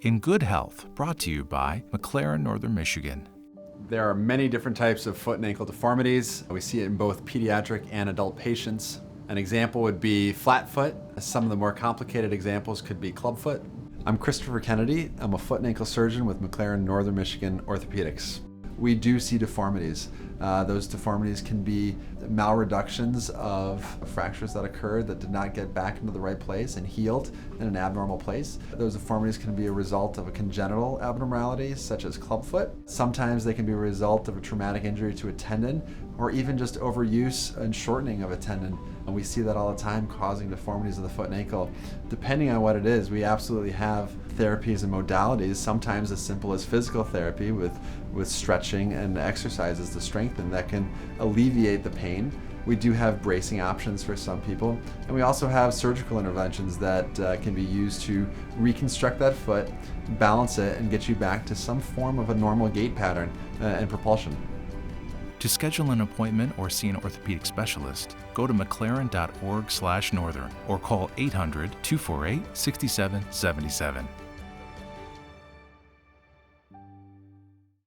In Good Health, brought to you by McLaren Northern Michigan. There are many different types of foot and ankle deformities. We see it in both pediatric and adult patients. An example would be flat foot. Some of the more complicated examples could be clubfoot. I'm Christopher Kennedy. I'm a foot and ankle surgeon with McLaren Northern Michigan Orthopedics. We do see deformities. Those deformities can be malreductions of fractures that occurred that did not get back into the right place and healed in an abnormal place. Those deformities can be a result of a congenital abnormality such as clubfoot. Sometimes they can be a result of a traumatic injury to a tendon or even just overuse and shortening of a tendon. And we see that all the time causing deformities of the foot and ankle. Depending on what it is, we absolutely have therapies and modalities, sometimes as simple as physical therapy with stretching and exercises to strengthen that can alleviate the pain. We do have bracing options for some people, and we also have surgical interventions that can be used to reconstruct that foot, balance it, and get you back to some form of a normal gait pattern and propulsion. To schedule an appointment or see an orthopedic specialist, go to mclaren.org/northern or call 800-248-6777.